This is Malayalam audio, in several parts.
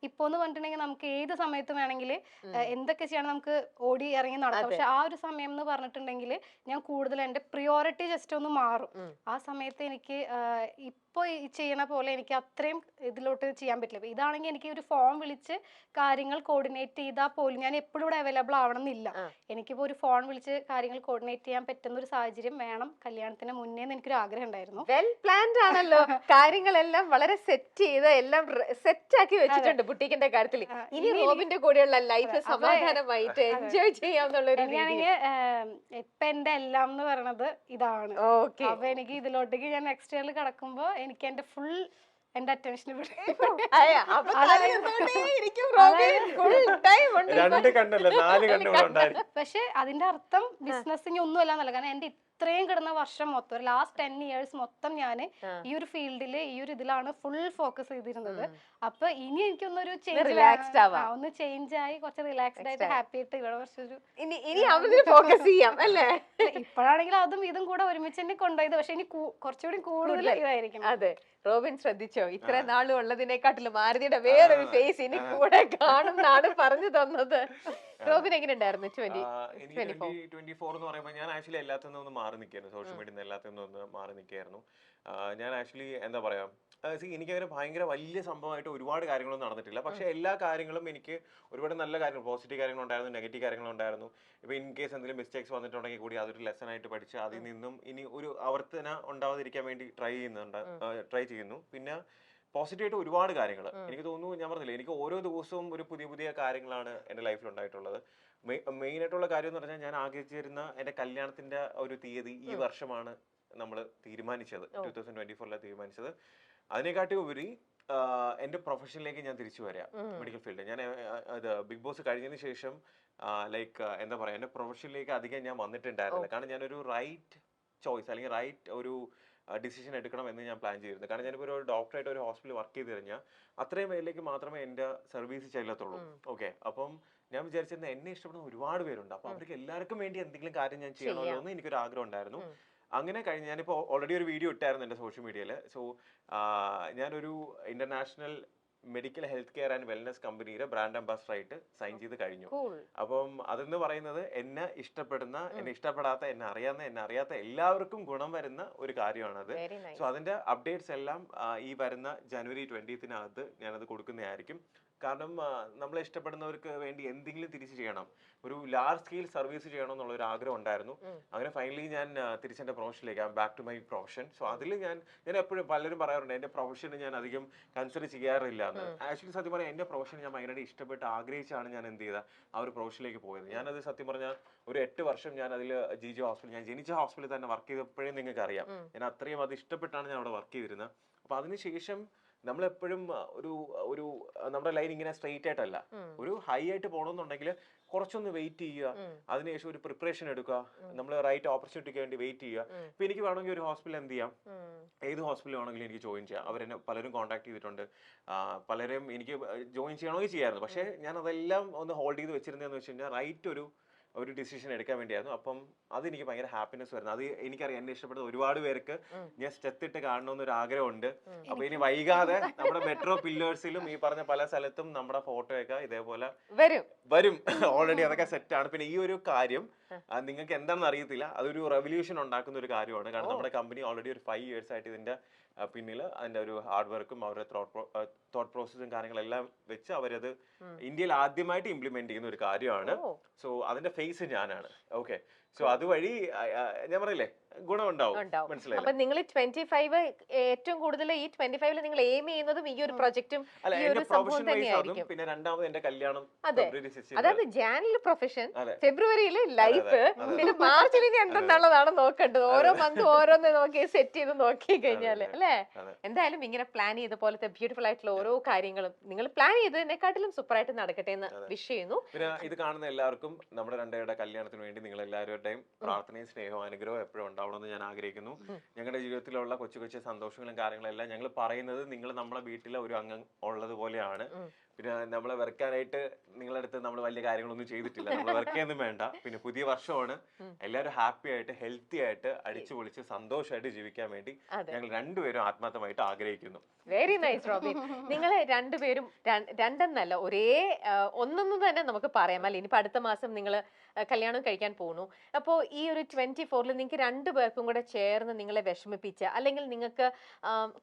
ഇപ്പോന്ന് പറഞ്ഞിട്ടുണ്ടെങ്കിൽ നമുക്ക് ഏത് സമയത്തും വേണമെങ്കിൽ എന്തൊക്കെ ചെയ്യണം നമുക്ക് ഓടി ഇറങ്ങി നടക്കാം. പക്ഷെ ആ ഒരു സമയം എന്ന് പറഞ്ഞിട്ടുണ്ടെങ്കിൽ ഞാൻ കൂടുതൽ എൻ്റെ പ്രിയോറിറ്റി ജസ്റ്റ് ഒന്ന് മാറും. ആ സമയത്ത് എനിക്ക് ഇപ്പൊ ഈ ചെയ്യണ പോലെ എനിക്ക് അത്രയും ഇതിലോട്ട് ചെയ്യാൻ പറ്റില്ല. ഇതാണെങ്കിൽ എനിക്ക് ഒരു ഫോൺ വിളിച്ച് കാര്യങ്ങൾ കോർഡിനേറ്റ് ചെയ്താൽ പോലും ഞാൻ എപ്പോഴും ഇവിടെ അവൈലബിൾ ആവണം എന്നില്ല. എനിക്കിപ്പോ ഒരു ഫോൺ വിളിച്ച് കാര്യങ്ങൾ കോർഡിനേറ്റ് ചെയ്യാൻ പറ്റുന്ന ഒരു സാഹചര്യം വേണം കല്യാണത്തിന് മുന്നേ എന്ന് എനിക്കൊരു ആഗ്രഹം ഉണ്ടായിരുന്നു. വെൽ പ്ലാൻഡ് ആണല്ലോ. കാര്യങ്ങളെല്ലാം വളരെ സെറ്റ് ചെയ്ത് എല്ലാം സെറ്റ് ആക്കി വെച്ചിട്ടുണ്ട് ബുട്ടീക്കിന്റെ കാര്യത്തിൽ. ഇനി റോബിന്റെ കൂടെയുള്ള ലൈഫ് സമാധാനമായിട്ട് എൻജോയ് ചെയ്യാന്നുള്ള ഒരു ഇപ്പൊ എന്റെ എല്ലാം എന്ന് പറയണത് ഇതാണ്. അപ്പൊ എനിക്ക് ഇതിലോട്ടേക്ക് ഞാൻ നെക്സ്റ്റ് ഇയറിൽ കടക്കുമ്പോ എനിക്ക് എന്റെ ഫുൾ എന്റെ അറ്റൻഷൻ പക്ഷെ അതിന്റെ അർത്ഥം ബിസിനസ്സിന് ഒന്നും അല്ല എന്നല്ല. കാരണം എന്റെ ഇത്രയും കിടന്ന വർഷം മൊത്തം ഒരു ലാസ്റ്റ് 10 years മൊത്തം ഞാൻ ഈ ഒരു ഫീൽഡില് ഈ ഒരു ഇതിലാണ് ഫുൾ ഫോക്കസ് ചെയ്തിരുന്നത്. അപ്പൊ ഇനി എനിക്കൊന്നൊരു ഒന്ന് ചേഞ്ച് ആയി കുറച്ച് റിലാക്സ്ഡ് ആയിട്ട് ഹാപ്പി ആയിട്ട് ഇവിടെ കുറച്ചൊരു ഫോക്കസ് ചെയ്യാം അല്ലേ. ഇപ്പോഴാണെങ്കിൽ അതും ഇതും കൂടെ ഒരുമിച്ച് തന്നെ കൊണ്ടുപോയത്. പക്ഷെ ഇനി കുറച്ചുകൂടി കൂടുതൽ ഇതായിരിക്കും. അതെ, റോബിൻ ശ്രദ്ധിച്ചോ, ഇത്ര നാളും ഉള്ളതിനെക്കാട്ടിലും മാരുതിയുടെ വേറൊരു ഫേസ് ഇനി കൂടെ കാണുന്നാണ് പറഞ്ഞു തന്നത്. റോബിൻ എങ്ങനെ ഉണ്ടായിരുന്നു 2024 എന്ന് പറയുമ്പോൾ ഞാൻ ആക്ച്വലി എല്ലാത്തിൽ നിന്നും മാറി നിൽക്കായിരുന്നു. സോഷ്യൽ മീഡിയ എല്ലാത്തിൽ നിന്നും മാറി നിൽക്കായിരുന്നു. ഞാൻ ആക്ച്വലി എന്താ പറയാ, എനിക്കങ്ങനെ ഭയങ്കര വലിയ സംഭവമായിട്ട് ഒരുപാട് കാര്യങ്ങളൊന്നും നടന്നിട്ടില്ല. പക്ഷെ എല്ലാ കാര്യങ്ങളും എനിക്ക് ഒരുപാട് നല്ല കാര്യങ്ങൾ, പോസിറ്റീവ് കാര്യങ്ങളുണ്ടായിരുന്നു, നെഗറ്റീവ് കാര്യങ്ങളുണ്ടായിരുന്നു. ഇപ്പൊ ഇൻ കേസ് എന്തെങ്കിലും മിസ്റ്റേക്സ് വന്നിട്ടുണ്ടെങ്കിൽ കൂടി അതൊരു ലെസൺ ആയിട്ട് പഠിച്ച് അതിൽ നിന്നും ഇനി ഒരു ആവർത്തന ഉണ്ടാവാതിരിക്കാൻ വേണ്ടി ട്രൈ ചെയ്യുന്നു. പിന്നെ പോസിറ്റീവായിട്ട് ഒരുപാട് കാര്യങ്ങൾ എനിക്ക് തോന്നുന്നു. ഞാൻ പറഞ്ഞില്ലേ, എനിക്ക് ഓരോ ദിവസവും ഒരു പുതിയ പുതിയ കാര്യങ്ങളാണ് എൻ്റെ ലൈഫിൽ ഉണ്ടായിട്ടുള്ളത്. മെയിൻ ആയിട്ടുള്ള കാര്യം എന്ന് പറഞ്ഞാൽ ഞാൻ ആഗ്രഹിച്ചിരുന്ന എൻ്റെ കല്യാണത്തിന്റെ ഒരു തീയതി ഈ വർഷമാണ് നമ്മൾ തീരുമാനിച്ചത്. 2024 തീരുമാനിച്ചത്. അതിനെക്കാട്ടി ഉപരി എൻ്റെ പ്രൊഫഷനിലേക്ക് ഞാൻ തിരിച്ചു വരാം, മെഡിക്കൽ ഫീൽഡ്. ഞാൻ ബിഗ് ബോസ് കഴിഞ്ഞതിന് ശേഷം ലൈക്ക് എന്താ പറയുക, എൻ്റെ പ്രൊഫഷനിലേക്ക് അധികം ഞാൻ വന്നിട്ടുണ്ടായിരുന്നില്ല. കാരണം ഞാനൊരു റൈറ്റ് ചോയ്സ് അല്ലെങ്കിൽ റൈറ്റ് ഒരു ഡിസിഷൻ എടുക്കണം എന്ന് ഞാൻ പ്ലാൻ ചെയ്തിരുന്നു. കാരണം ഞാനിപ്പോൾ ഒരു ഡോക്ടറായിട്ട് ഒരു ഹോസ്പിറ്റലിൽ വർക്ക് ചെയ്ത് കഴിഞ്ഞാൽ അത്രയും പേരിലേക്ക് മാത്രമേ എൻ്റെ സർവീസ് ചെല്ലത്തുള്ളൂ. ഓക്കെ, അപ്പം ഞാൻ വിചാരിച്ചിരുന്ന എന്നെ ഇഷ്ടപ്പെടുന്ന ഒരുപാട് പേരുണ്ട്. അപ്പൊ അവർക്ക് എല്ലാവർക്കും വേണ്ടി എന്തെങ്കിലും കാര്യം ഞാൻ ചെയ്യണമല്ലോ എന്ന് എനിക്കൊരു ആഗ്രഹം ഉണ്ടായിരുന്നു. അങ്ങനെ കഴിഞ്ഞ് ഞാനിപ്പോൾ ഓൾറെഡി ഒരു വീഡിയോ ഇട്ടായിരുന്നു എൻ്റെ സോഷ്യൽ മീഡിയയിൽ. സോ ഞാനൊരു international medical health care and wellness കമ്പനിയുടെ ബ്രാൻഡ് അംബാസഡർ ആയിട്ട് സൈൻ ചെയ്ത് കഴിഞ്ഞു. അപ്പം അതെന്ന് പറയുന്നത് എന്നെ ഇഷ്ടപ്പെടുന്ന, എന്നെ ഇഷ്ടപ്പെടാത്ത, എന്നെ അറിയാത്ത എല്ലാവർക്കും ഗുണം വരുന്ന ഒരു കാര്യമാണത്. സോ അതിന്റെ അപ്ഡേറ്റ്സ് എല്ലാം ഈ വരുന്ന ജനുവരി 20th ഞാനത് കൊടുക്കുന്നതായിരിക്കും. കാരണം നമ്മളെ ഇഷ്ടപ്പെടുന്നവർക്ക് വേണ്ടി എന്തെങ്കിലും തിരിച്ചു ചെയ്യണം, ഒരു ലാർജ് സ്കെയിൽ സർവീസ് ചെയ്യണം എന്നുള്ള ഒരു ആഗ്രഹം ഉണ്ടായിരുന്നു. അങ്ങനെ ഫൈനലി ഞാൻ തിരിച്ചെന്റെ പ്രൊഫഷനിലേക്ക്, back to my profession. So അതിൽ ഞാൻ എപ്പോഴും പലരും പറയാറുണ്ട് എന്റെ പ്രൊഫഷന് ഞാൻ അധികം കൺസിഡർ ചെയ്യാറില്ല എന്ന്. ആക്ച്വലി സത്യം പറഞ്ഞാൽ എന്റെ പ്രൊഫഷൻ ഞാൻ ഭയങ്കരമായിട്ട് ഇഷ്ടപ്പെട്ട് ആഗ്രഹിച്ചാണ് ഞാൻ എന്ത് ചെയ്ത ആ ഒരു പ്രൊഫഷനിലേക്ക് പോയത്. ഞാനത് സത്യം പറഞ്ഞാൽ ഒരു 8 വർഷം ഞാൻ അതിൽ ജിജി ഹോസ്പിറ്റൽ, ഞാൻ ജനിച്ച ഹോസ്പിറ്റലിൽ തന്നെ വർക്ക് ചെയ്തപ്പോഴേ നിങ്ങൾക്ക് അറിയാം. ഞാൻ അത്രയും അത് ഇഷ്ടപ്പെട്ടാണ് ഞാൻ അവിടെ വർക്ക് ചെയ്തിരുന്നത്. അപ്പൊ അതിനുശേഷം നമ്മളെപ്പോഴും ഒരു നമ്മുടെ ലൈൻ ഇങ്ങനെ സ്ട്രെയിറ്റ് ആയിട്ടല്ല, ഒരു ഹൈ ആയിട്ട് പോകണമെന്നുണ്ടെങ്കിൽ കുറച്ചൊന്ന് വെയിറ്റ് ചെയ്യുക, അതിനുശേഷം ഒരു പ്രിപ്പറേഷൻ എടുക്കുക, നമ്മൾ റൈറ്റ് ഓപ്പർച്യൂണിറ്റിക്ക് വേണ്ടി വെയിറ്റ് ചെയ്യുക. ഇപ്പൊ എനിക്ക് വേണമെങ്കിൽ ഒരു ഹോസ്പിറ്റൽ എന്ത് ചെയ്യാം, ഏത് ഹോസ്പിറ്റൽ വേണമെങ്കിലും എനിക്ക് ജോയിൻ ചെയ്യാം. അവരെന്നെ പലരും കോൺടാക്ട് ചെയ്തിട്ടുണ്ട്, പലരും എനിക്ക് ജോയിൻ ചെയ്യണമെങ്കിൽ ചെയ്യാമായിരുന്നു. പക്ഷെ ഞാൻ അതെല്ലാം ഒന്ന് ഹോൾഡ് ചെയ്ത് വെച്ചിരുന്നതെന്ന് വെച്ച് കഴിഞ്ഞാൽ റൈറ്റ് ഒരു ഡിസിഷൻ എടുക്കാൻ വേണ്ടിയായിരുന്നു. അപ്പം അതെനിക്ക് ഭയങ്കര ഹാപ്പിനെസ് വരുന്നത്. അത് എനിക്കറിയാം എന്നെ ഇഷ്ടപ്പെടുന്ന ഒരുപാട് പേർക്ക് ഞാൻ സ്റ്റെത്തിട്ട് കാണണമെന്നൊരു ആഗ്രഹമുണ്ട്. അപ്പൊ ഇനി വൈകാതെ നമ്മുടെ മെട്രോ പില്ലേഴ്സിലും ഈ പറഞ്ഞ പല സ്ഥലത്തും നമ്മുടെ ഫോട്ടോയൊക്കെ ഇതേപോലെ വരും. ഓൾറെഡി അതൊക്കെ സെറ്റാണ്. പിന്നെ ഈ ഒരു കാര്യം നിങ്ങൾക്ക് എന്താണെന്ന് അറിയത്തില്ല, അതൊരു റെവല്യൂഷൻ ഉണ്ടാക്കുന്ന ഒരു കാര്യമാണ്. കാരണം നമ്മുടെ കമ്പനി ഓൾറെഡി ഒരു 5 years ആയിട്ട് ഇതിന്റെ പിന്നിൽ അതിന്റെ ഒരു ഹാർഡ് വർക്കും അവരുടെ തോട്ട് പ്രോസസ്സും കാര്യങ്ങളെല്ലാം വെച്ച് അവരത് ഇന്ത്യയിൽ ആദ്യമായിട്ട് ഇംപ്ലിമെന്റ് ചെയ്യുന്ന ഒരു കാര്യമാണ്. സോ അതിന്റെ ഫേസ് ഞാനാണ്. ഓക്കെ, സോ അതുവഴി ഞാൻ പറയില്ലേ ഗുണമുണ്ടാവും. മനസ്സിലായി. അപ്പൊ നിങ്ങൾ 25 ഏറ്റവും കൂടുതൽ ഈ 25 നിങ്ങൾ എയിം ചെയ്യുന്നതും ഈ ഒരു പ്രൊജക്റ്റും ഈ ഒരു സംഭവം തന്നെയായിരിക്കും. പിന്നെ രണ്ടാമത് എന്റെ കല്യാണം. അതായത് ജാനുവരി പ്രൊഫഷൻ, ഫെബ്രുവരിയില് ലൈഫ്, പിന്നെ മാർച്ചിൽ ഇനി എന്തെന്നുള്ളതാണ് നോക്കേണ്ടത്. ഓരോ മന്ത് ഓരോന്ന് നോക്കി സെറ്റ് ചെയ്ത് നോക്കി കഴിഞ്ഞാല് അല്ലെ. എന്തായാലും ഇങ്ങനെ പ്ലാൻ ചെയ്ത പോലത്തെ ബ്യൂട്ടിഫുൾ ആയിട്ടുള്ള ഓരോ കാര്യങ്ങളും നിങ്ങൾ പ്ലാൻ ചെയ്തതിനെക്കാട്ടിലും സൂപ്പർ ആയിട്ട് നടക്കട്ടെ എന്ന് വിഷ് ചെയ്യുന്നു. പിന്നെ ഇത് കാണുന്ന എല്ലാവർക്കും നമ്മുടെ രണ്ടുപേരുടെ കല്യാണത്തിന് വേണ്ടി നിങ്ങൾ എല്ലാവരുടെയും പ്രാർത്ഥനയും സ്നേഹവും അനുഗ്രഹവും എപ്പോഴും ഉണ്ടാവണമെന്ന് ഞാൻ ആഗ്രഹിക്കുന്നു. ഞങ്ങളുടെ ജീവിതത്തിലുള്ള കൊച്ചു കൊച്ചു സന്തോഷങ്ങളും കാര്യങ്ങളെല്ലാം ഞങ്ങൾ പറയുന്നത് നിങ്ങൾ നമ്മളെ വീട്ടിലെ ഒരു അംഗം ഉള്ളത് പോലെയാണ്. പിന്നെ നമ്മളെ വെറുക്കാനായിട്ട് നിങ്ങളുടെ അടുത്ത് നമ്മൾ വലിയ കാര്യങ്ങളൊന്നും ചെയ്തിട്ടില്ല. നമ്മൾ വെറുക്കൊന്നും വേണ്ട. പിന്നെ പുതിയ വർഷമാണ്, എല്ലാവരും ഹാപ്പി ആയിട്ട് ഹെൽത്തി ആയിട്ട് അടിച്ചു പൊളിച്ച് സന്തോഷമായിട്ട് ജീവിക്കാൻ വേണ്ടി ഞങ്ങൾ രണ്ടുപേരും ആത്മാർത്ഥമായിട്ട് ആഗ്രഹിക്കുന്നു. Very nice Robin. നിങ്ങൾ രണ്ടുപേരും രണ്ടെന്നല്ല ഒരേ ഒന്നൊന്നും തന്നെ നമുക്ക് പറയാം അല്ലെ. ഇനിയിപ്പോ അടുത്ത മാസം നിങ്ങൾ കല്യാണം കഴിക്കാൻ പോകുന്നു. അപ്പോൾ ഈ ഒരു 24-ൽ നിങ്ങൾക്ക് രണ്ടുപേർക്കും കൂടെ ചേർന്ന് നിങ്ങളെ വിഷമിപ്പിച്ച അല്ലെങ്കിൽ നിങ്ങൾക്ക്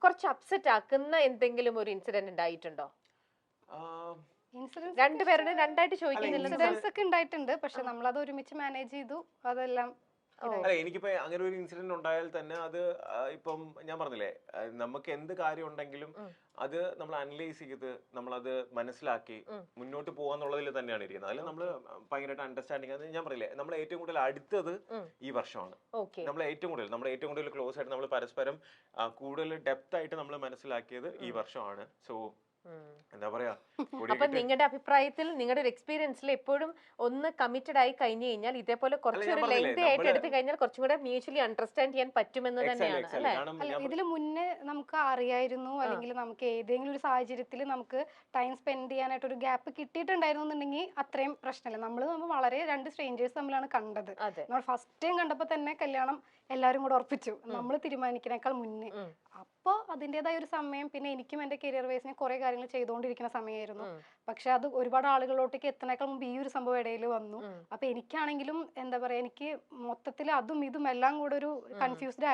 കുറച്ച് അപ്സെറ്റ് ആക്കുന്ന എന്തെങ്കിലും ഒരു ഇൻസിഡന്റ് ഉണ്ടായിട്ടുണ്ടോ? രണ്ടുപേരുടെ രണ്ടായിട്ട് ചോദിക്കുന്നില്ല. ഇൻസിഡൻസ് ഒക്കെ ഉണ്ടായിട്ടുണ്ട്, പക്ഷെ നമ്മളത് ഒരുമിച്ച് മാനേജ് ചെയ്തു. അതെല്ലാം അല്ല, എനിക്കിപ്പോ അങ്ങനെ ഒരു ഇൻസിഡന്റ് ഉണ്ടായാൽ തന്നെ അത് ഇപ്പം ഞാൻ പറഞ്ഞില്ലേ, നമുക്ക് എന്ത് കാര്യം ഉണ്ടെങ്കിലും അത് നമ്മൾ അനലൈസ് ചെയ്ത് നമ്മളത് മനസ്സിലാക്കി മുന്നോട്ട് പോവാന്നുള്ളതിൽ തന്നെയാണ് ഇരിക്കുന്നത്. അതിൽ നമ്മൾ ഭയങ്കരമായിട്ട് അണ്ടർസ്റ്റാൻഡിങ്. അത് ഞാൻ പറയില്ലേ, നമ്മൾ ഏറ്റവും കൂടുതൽ അടുത്തത് ഈ വർഷമാണ്. നമ്മൾ ഏറ്റവും കൂടുതൽ ക്ലോസ് ആയിട്ട് നമ്മൾ പരസ്പരം കൂടുതൽ ഡെപ്ത് ആയിട്ട് നമ്മൾ മനസ്സിലാക്കിയത് ഈ വർഷമാണ്. സോ എന്താ പറയാ, അപ്പൊ നിങ്ങളുടെ അഭിപ്രായത്തിൽ നിങ്ങളുടെ ഒരു എക്സ്പീരിയൻസിൽ എപ്പോഴും ഒന്ന് കമ്മിറ്റഡ് ആയി കഴിഞ്ഞു കഴിഞ്ഞാൽ ഇതേപോലെ കുറച്ചൊരു ലെങ്ത് ആയിട്ട് എടുത്തു കഴിഞ്ഞാൽ കുറച്ചും കൂടെ മ്യൂച്വലി അണ്ടർസ്റ്റാൻഡ് ചെയ്യാൻ പറ്റുമെന്ന് തന്നെയാണ് അല്ലെ? അല്ല, ഇതില് മുന്നേ നമുക്ക് അറിയായിരുന്നു, അല്ലെങ്കിൽ നമുക്ക് ഏതെങ്കിലും ഒരു സാഹചര്യത്തിൽ നമുക്ക് ടൈം സ്പെൻഡ് ചെയ്യാനായിട്ട് ഒരു ഗ്യാപ്പ് കിട്ടിയിട്ടുണ്ടായിരുന്നു എന്നുണ്ടെങ്കിൽ അത്രയും പ്രശ്നമില്ല. നമ്മൾ വളരെ രണ്ട് സ്ട്രേഞ്ചേഴ്സ് തമ്മിലാണ് കണ്ടത്. നമ്മൾ ഫസ്റ്റ് ടൈം കണ്ടപ്പോ തന്നെ കല്യാണം എല്ലാവരും കൂടെ ഉറപ്പിച്ചു, നമ്മൾ തീരുമാനിക്കുന്നേക്കാൾ മുന്നേ. അപ്പൊ അതിൻ്റെതായ ഒരു സമയം, പിന്നെ എനിക്കും എന്റെ കരിയർ വൈസിന് കുറെ കാര്യങ്ങൾ ചെയ്തുകൊണ്ടിരിക്കുന്ന സമയമായിരുന്നു. പക്ഷെ അത് ഒരുപാട് ആളുകളിലോട്ടേക്ക് എത്തുന്നേക്കാൾ മുമ്പ് ഈ ഒരു സംഭവം ഇടയിൽ വന്നു. അപ്പൊ എനിക്കാണെങ്കിലും എന്താ പറയാ, എനിക്ക് മൊത്തത്തിൽ അതും ഇതും എല്ലാം കൂടെ ഒരു കൺഫ്യൂസ്ഡ്